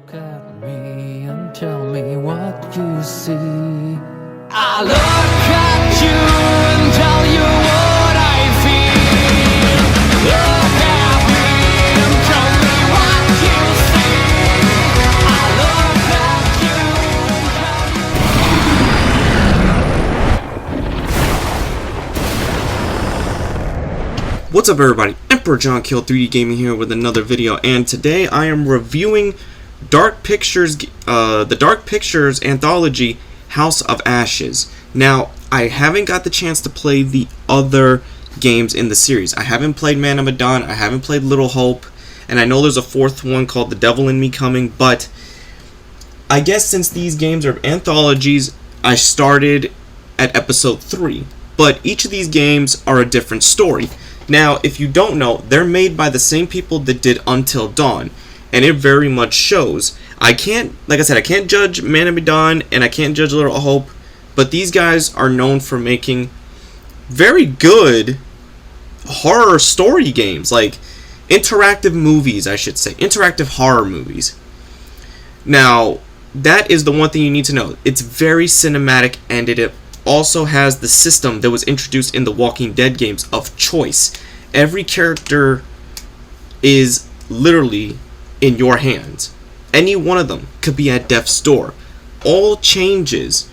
Look at me and tell me what you see. I look at you and tell you what I feel. Look at me and tell me what you see. I look at you and tell you. What's up, everybody? Emperor John Kill 3D Gaming here with another video, and today I am reviewing Dark Pictures, the Dark Pictures anthology House of Ashes. Now, I haven't got the chance to play the other games in the series. I haven't played Man of Medan, I haven't played Little Hope, and I know there's a fourth one called The Devil in Me coming, but I guess since these games are anthologies, I started at episode 3. But each of these games are a different story. Now, if you don't know, they're made by the same people that did Until Dawn, and it very much shows. I can't judge Man of Medan, and I can't judge Little Hope, but these guys are known for making very good horror story games, like interactive movies, I should say, interactive horror movies. Now, that is the one thing you need to know. It's very cinematic, and it also has the system that was introduced in the Walking Dead games of choice. Every character is literally in your hands. Any one of them could be at death's door. All changes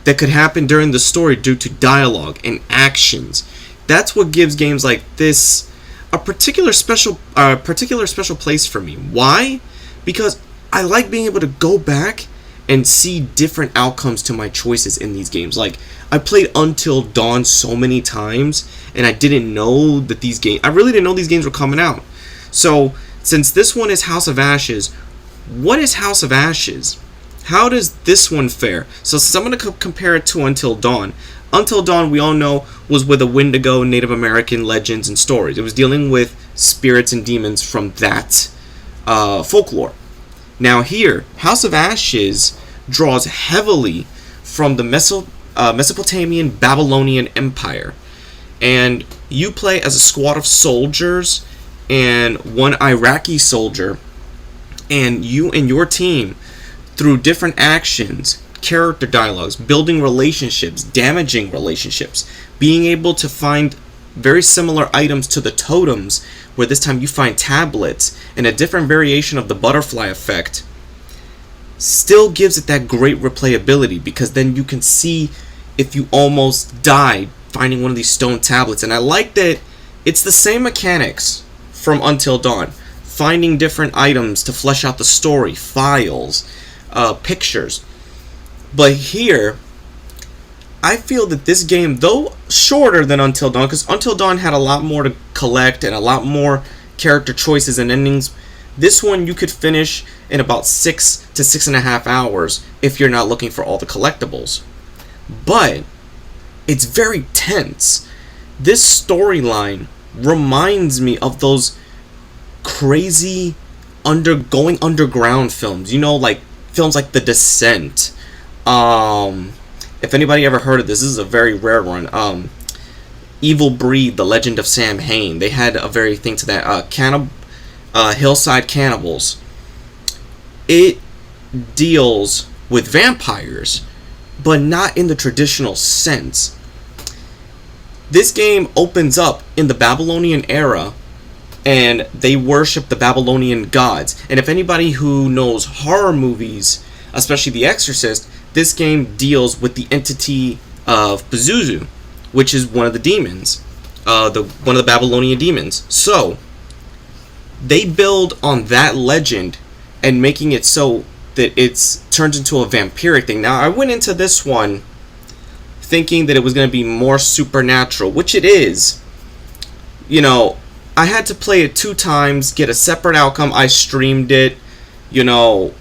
that could happen during the story due to dialogue and actions. That's what gives games like this a particular special place for me. Why? Because I like being able to go back and see different outcomes to my choices in these games. Like, I played Until Dawn so many times, and I didn't know that I really didn't know these games were coming out. So, since this one is House of Ashes, what is House of Ashes? How does this one fare? So, since I'm going to compare it to Until Dawn. Until Dawn, we all know, was with a Wendigo, Native American legends and stories. It was dealing with spirits and demons from that folklore. Now here, House of Ashes draws heavily from the Mesopotamian Babylonian Empire. And you play as a squad of soldiers and one Iraqi soldier. And you and your team, through different actions, character dialogues, building relationships, damaging relationships, being able to find very similar items to the totems, where this time you find tablets and a different variation of the butterfly effect, still gives it that great replayability, because then you can see if you almost died finding one of these stone tablets. And I like that it's the same mechanics from Until Dawn, finding different items to flesh out the story, files, pictures. But here, I feel that this game, though shorter than Until Dawn, because Until Dawn had a lot more to collect and a lot more character choices and endings, this one you could finish in about 6 to 6.5 hours if you're not looking for all the collectibles. But it's very tense. This storyline reminds me of those crazy going underground films. You know, like films like The Descent. If anybody ever heard of this is a very rare one. Evil Breed, The Legend of Sam Hain. They had a very thing to that. Hillside Cannibals. It deals with vampires, but not in the traditional sense. This game opens up in the Babylonian era, and they worship the Babylonian gods. And if anybody who knows horror movies, especially The Exorcist, this game deals with the entity of Pazuzu, which is one of the demons, one of the Babylonian demons. So they build on that legend and making it so that it turns into a vampiric thing. Now, I went into this one thinking that it was going to be more supernatural, which it is. You know, I had to play it 2 times, get a separate outcome. I streamed it. You know,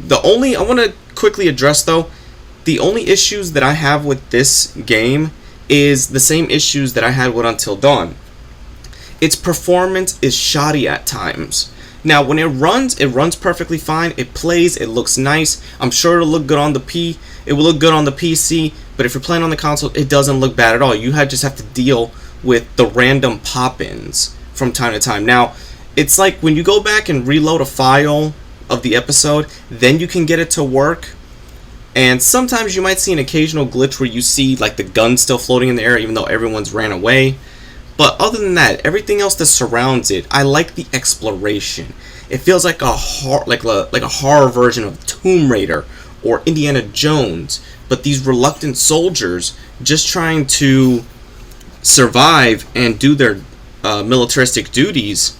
I want to quickly address, though, the only issues that I have with this game is the same issues that I had with Until Dawn. Its performance is shoddy at times. Now, when it runs perfectly fine. It plays, it looks nice. I'm sure it'll look good on the It will look good on the PC, but if you're playing on the console, it doesn't look bad at all. You just have to deal with the random pop-ins from time to time. Now, it's like when you go back and reload a file of the episode, then you can get it to work. And sometimes you might see an occasional glitch where you see like the gun still floating in the air even though everyone's ran away. But other than that, everything else that surrounds it, I like the exploration. It feels like a horror version of Tomb Raider or Indiana Jones, but these reluctant soldiers just trying to survive and do their militaristic duties.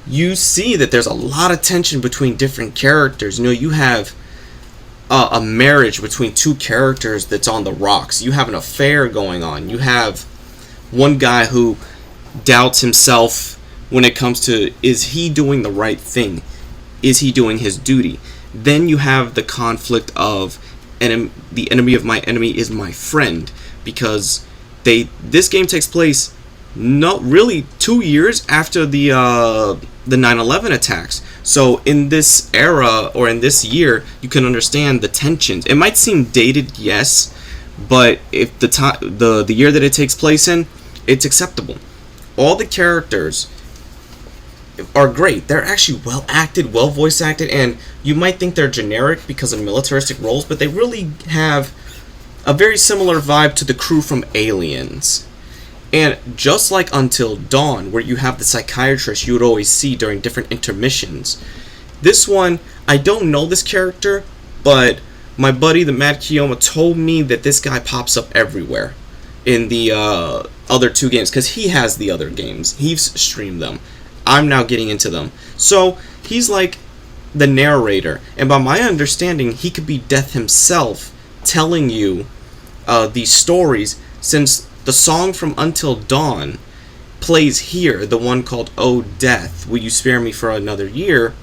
You see that there's a lot of tension between different characters. You know, you have a marriage between two characters that's on the rocks. You have an affair going on. You have one guy who doubts himself when it comes to, is he doing the right thing? Is he doing his duty? Then you have the conflict of the enemy of my enemy is my friend, because this game takes place not really 2 years after the 9/11 attacks. So in this era, or in this year, you can understand the tensions. It might seem dated, yes, but if the year that it takes place in, it's acceptable. All the characters are great. They're actually well acted, well voice acted, and you might think they're generic because of militaristic roles, but they really have a very similar vibe to the crew from Aliens. And just like Until Dawn, where you have the psychiatrist you would always see during different intermissions, this one, I don't know this character, but my buddy, the Mad Kiyoma, told me that this guy pops up everywhere in the other two games, because he has the other games. He's streamed them. I'm now getting into them. So he's like the narrator, and by my understanding, he could be Death himself telling you these stories, since the song from Until Dawn plays here, the one called Oh Death, Will You Spare Me for Another Year.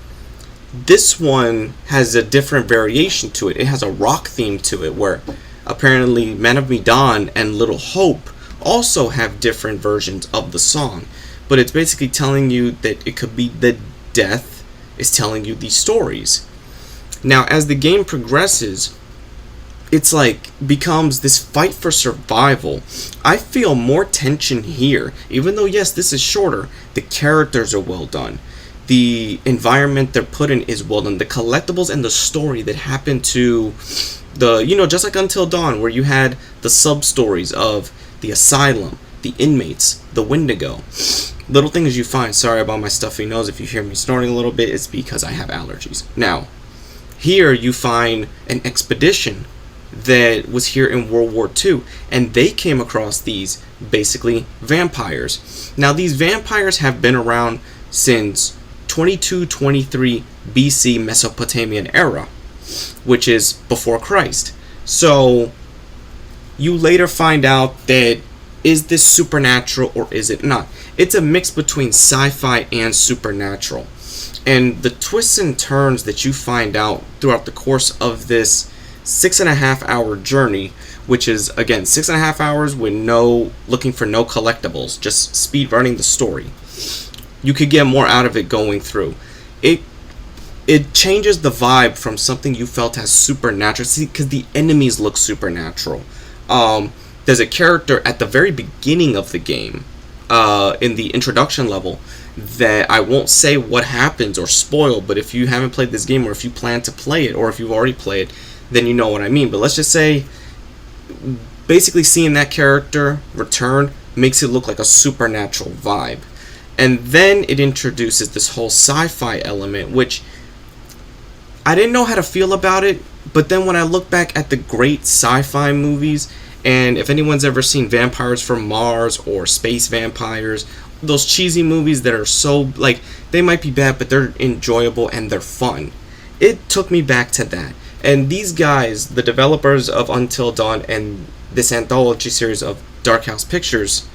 This one has a different variation to it. It has a rock theme to it, where apparently Man of Medan and Little Hope also have different versions of the song. But it's basically telling you that it could be that Death is telling you these stories. Now, as the game progresses, it's like becomes this fight for survival. I feel more tension here, even though yes, this is shorter. The characters are well done. The environment they're put in is well done. The collectibles and the story that happened to the, just like Until Dawn, where you had the sub stories of the asylum, the inmates, the Wendigo. Little things you find. Sorry about my stuffy nose. If you hear me snorting a little bit, it's because I have allergies. Now, here you find an expedition that was here in World War II, and they came across these basically vampires. Now, these vampires have been around since 2223 BC Mesopotamian era, which is before Christ. So you later find out that, is this supernatural or is it not? It's a mix between sci-fi and supernatural. And the twists and turns that you find out throughout the course of this 6.5 hour journey, which is again 6.5 hours with looking for no collectibles, just speed running the story. You could get more out of it going through. It changes the vibe from something you felt as supernatural. See, because the enemies look supernatural. There's a character at the very beginning of the game, in the introduction level, that I won't say what happens or spoil, but if you haven't played this game, or if you plan to play it, or if you've already played it, then you know what I mean. But let's just say, basically seeing that character return makes it look like a supernatural vibe. And then it introduces this whole sci-fi element, which I didn't know how to feel about it, but then when I look back at the great sci-fi movies, and if anyone's ever seen Vampires from Mars or Space Vampires, those cheesy movies that are so, like, they might be bad, but they're enjoyable and they're fun. It took me back to that. And these guys, the developers of Until Dawn and this anthology series of Dark House Pictures,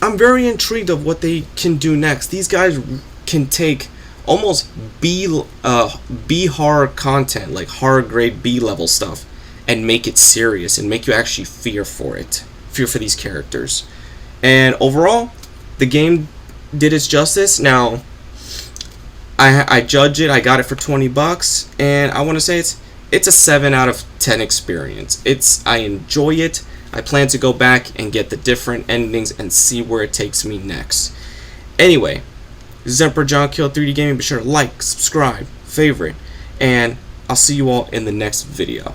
I'm very intrigued of what they can do next. These guys can take almost B horror content, like horror grade B level stuff, and make it serious and make you actually fear for these characters. And overall, the game did its justice. Now, I judge it. I got it for $20, and I want to say it's a 7 out of 10 experience. I enjoy it. I plan to go back and get the different endings and see where it takes me next. Anyway, This is Emperor John Kill 3D Gaming. Be sure to like, subscribe, favorite, and I'll see you all in the next video.